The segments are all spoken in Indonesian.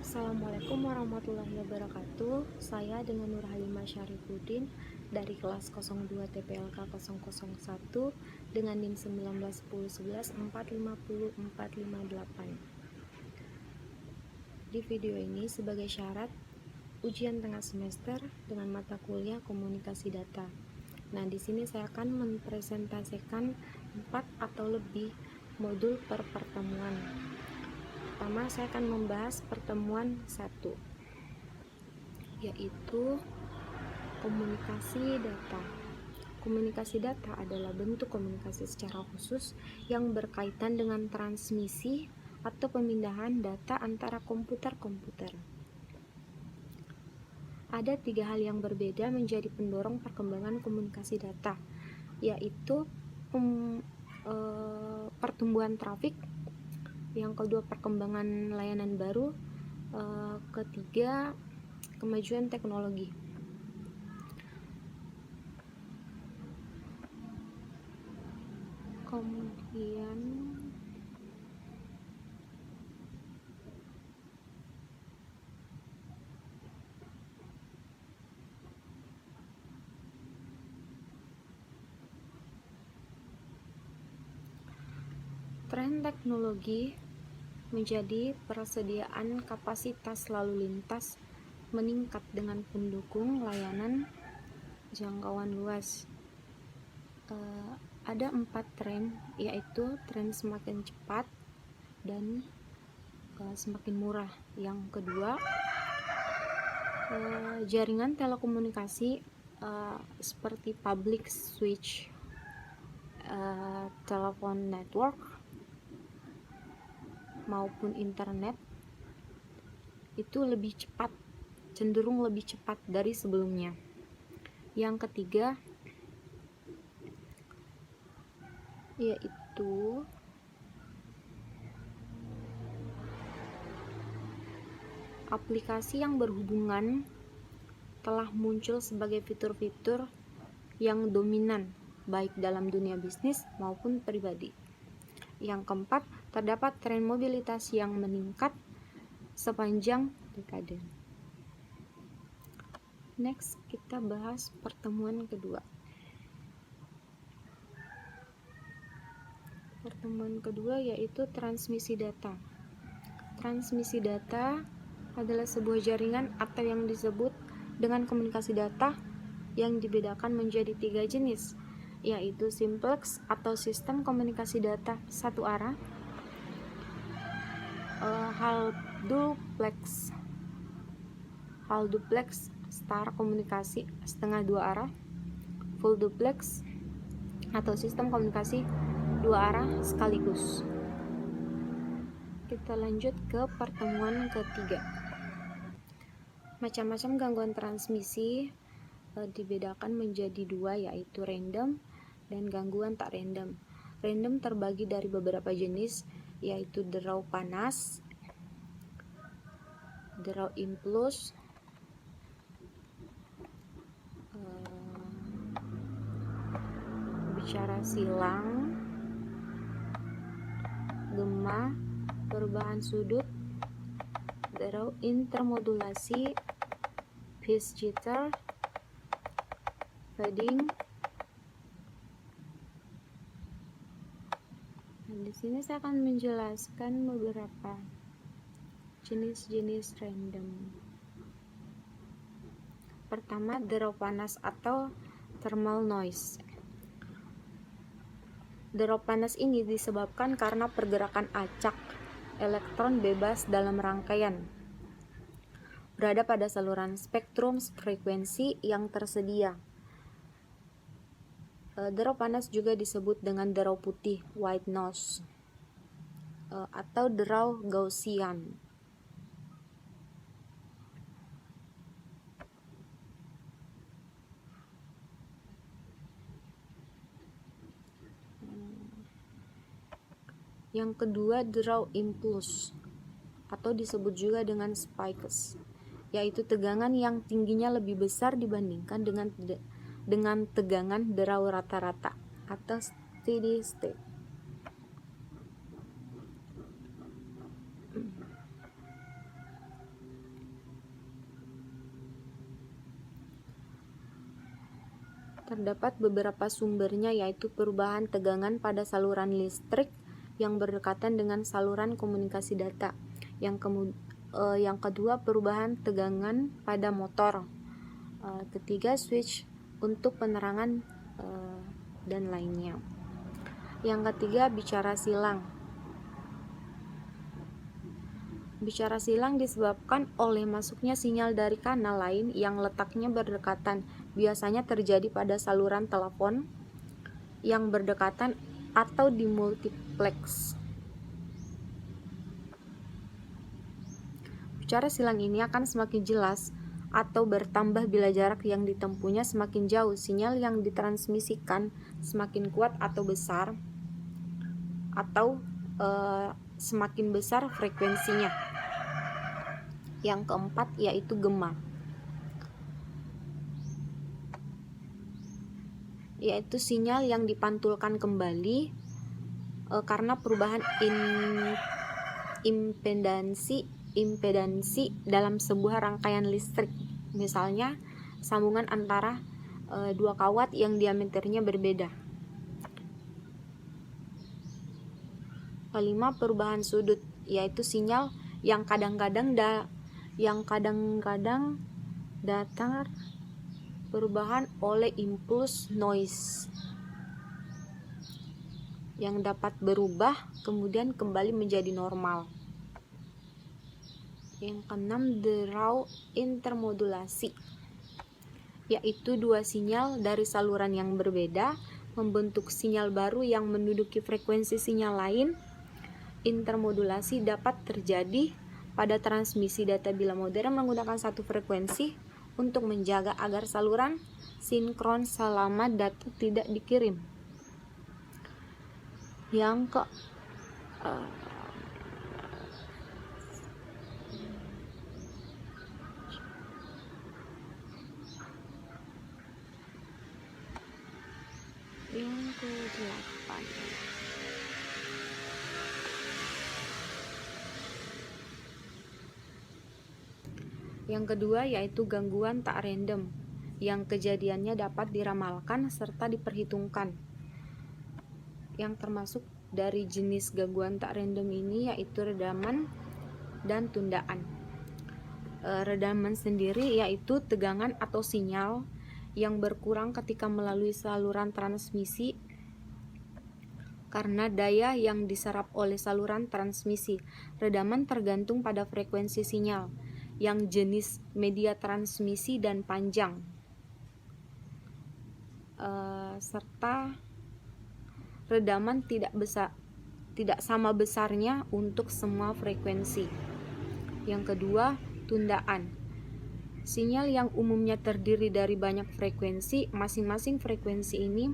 Assalamualaikum warahmatullahi wabarakatuh. Saya dengan Nur Halimah Syarifuddin dari kelas 02 TPLK 001 dengan NIM 191011450458. Di video ini sebagai syarat ujian tengah semester dengan mata kuliah komunikasi data. Nah, di sini saya akan mempresentasikan 4 atau lebih modul per pertemuan. Pertama, saya akan membahas pertemuan 1, yaitu komunikasi data. Komunikasi data adalah bentuk komunikasi secara khusus yang berkaitan dengan transmisi atau pemindahan data antara komputer-komputer. Ada 3 hal yang berbeda menjadi pendorong perkembangan komunikasi data, yaitu pertumbuhan trafik, yang kedua perkembangan layanan baru, ketiga kemajuan teknologi. Kemudian tren teknologi menjadi persediaan kapasitas lalu lintas meningkat dengan pendukung layanan jangkauan luas. Ada 4 tren, yaitu tren semakin cepat dan semakin murah. Yang kedua, jaringan telekomunikasi seperti public switch, telepon network maupun internet itu lebih cepat, cenderung lebih cepat dari sebelumnya. Yang ketiga yaitu aplikasi yang berhubungan telah muncul sebagai fitur-fitur yang dominan baik dalam dunia bisnis maupun pribadi. Yang keempat, terdapat tren mobilitas yang meningkat sepanjang dekade. Next, kita bahas pertemuan kedua. Pertemuan kedua yaitu transmisi data. Transmisi data adalah sebuah jaringan atau yang disebut dengan komunikasi data yang dibedakan menjadi 3 jenis, yaitu simplex atau sistem komunikasi data satu arah, hal duplex star komunikasi setengah 2 arah, full duplex atau sistem komunikasi 2 arah sekaligus. Kita lanjut ke pertemuan ketiga. Macam-macam gangguan transmisi dibedakan menjadi 2, yaitu random dan gangguan tak random. Random terbagi dari beberapa jenis, yaitu derau panas, derau impuls, bicara silang, gema, perubahan sudut, derau intermodulasi, phase jitter, fading. Nah, di sini saya akan menjelaskan beberapa jenis-jenis random. Pertama, derau panas atau thermal noise. Derau panas ini disebabkan karena pergerakan acak elektron bebas dalam rangkaian berada pada saluran spektrum frekuensi yang tersedia. Derau panas juga disebut dengan derau putih white noise atau derau Gaussian. Yang kedua, derau impuls atau disebut juga dengan spikes, yaitu tegangan yang tingginya lebih besar dibandingkan dengan tegangan derau rata-rata atau steady state. Terdapat beberapa sumbernya, yaitu perubahan tegangan pada saluran listrik yang berdekatan dengan saluran komunikasi data. Yang kedua, perubahan tegangan pada motor. Ketiga, switch untuk penerangan dan lainnya. Yang ketiga, bicara silang. Bicara silang disebabkan oleh masuknya sinyal dari kanal lain yang letaknya berdekatan. Biasanya terjadi pada saluran telepon yang berdekatan atau di multiplex. Bicara silang ini akan semakin jelas atau bertambah bila jarak yang ditempuhnya semakin jauh. Sinyal yang ditransmisikan semakin kuat atau besar, atau semakin besar frekuensinya. Yang keempat yaitu gema, yaitu sinyal yang dipantulkan kembali karena perubahan impedansi dalam sebuah rangkaian listrik. Misalnya sambungan antara dua kawat yang diameternya berbeda. Kelima, perubahan sudut, yaitu sinyal yang kadang-kadang datar perubahan oleh impuls noise yang dapat berubah kemudian kembali menjadi normal. Yang keenam, draw intermodulasi, yaitu dua sinyal dari saluran yang berbeda membentuk sinyal baru yang menduduki frekuensi sinyal lain. Intermodulasi dapat terjadi pada transmisi data bila modem menggunakan satu frekuensi untuk menjaga agar saluran sinkron selama data tidak dikirim. Yang ke-8, yang kedua yaitu gangguan tak random, yang kejadiannya dapat diramalkan serta diperhitungkan. Yang termasuk dari jenis gangguan tak random ini yaitu redaman dan tundaan. Redaman sendiri yaitu tegangan atau sinyal yang berkurang ketika melalui saluran transmisi karena daya yang diserap oleh saluran transmisi. Redaman tergantung pada frekuensi sinyal, yang jenis media transmisi dan panjang, serta redaman tidak sama besarnya untuk semua frekuensi. Yang kedua, tundaan. Sinyal yang umumnya terdiri dari banyak frekuensi, masing-masing frekuensi ini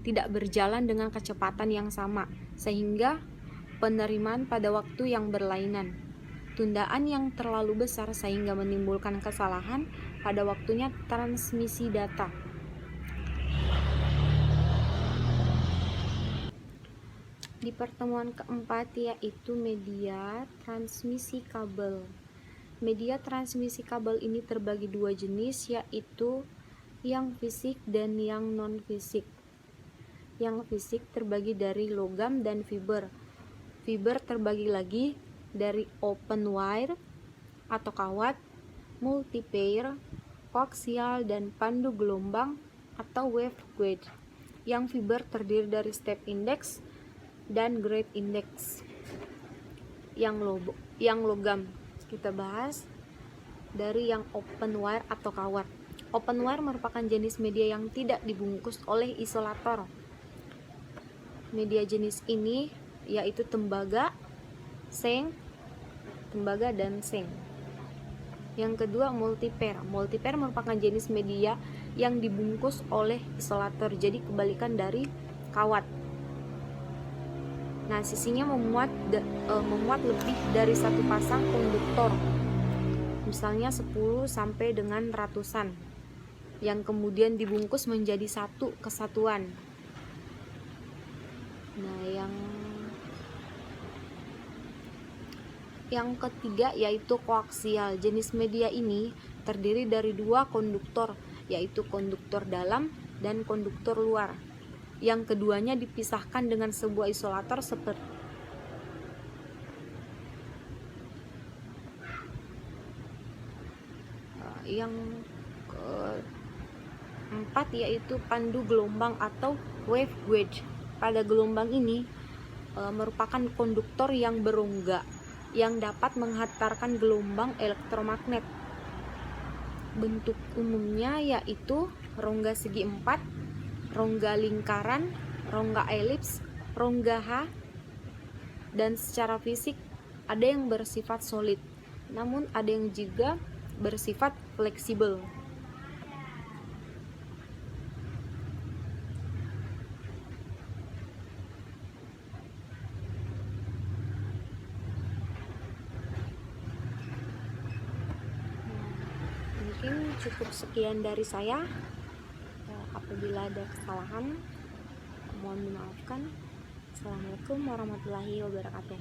tidak berjalan dengan kecepatan yang sama, sehingga penerimaan pada waktu yang berlainan. Tundaan yang terlalu besar sehingga menimbulkan kesalahan pada waktunya transmisi data. Di pertemuan keempat yaitu media transmisi kabel. Media transmisi kabel ini terbagi dua jenis, yaitu yang fisik dan yang non-fisik. Yang fisik terbagi dari logam dan fiber. Fiber terbagi lagi dari open wire atau kawat, multipair, koaksial, dan pandu gelombang atau waveguide. Yang fiber terdiri dari step index dan grade index. Yang logam kita bahas dari yang open wire atau kawat. Open wire merupakan jenis media yang tidak dibungkus oleh isolator. Media jenis ini yaitu tembaga dan seng. Yang kedua, multipair. Multipair merupakan jenis media yang dibungkus oleh isolator, jadi kebalikan dari kawat. Nah, sisinya memuat lebih dari satu pasang konduktor, misalnya 10 sampai dengan ratusan, yang kemudian dibungkus menjadi satu kesatuan. Nah, yang ketiga yaitu koaksial. Jenis media ini terdiri dari dua konduktor, yaitu konduktor dalam dan konduktor luar. Yang keduanya dipisahkan dengan sebuah isolator seperti yang keempat, yaitu pandu gelombang atau wave gauge. Pada gelombang ini merupakan konduktor yang berongga yang dapat menghantarkan gelombang elektromagnet. Bentuk umumnya yaitu rongga segi empat, rongga lingkaran, rongga elips, rongga H, dan secara fisik ada yang bersifat solid, namun ada yang juga bersifat fleksibel. Mungkin cukup sekian dari saya. Apabila ada kesalahan, mohon dimaafkan. Assalamualaikum warahmatullahi wabarakatuh.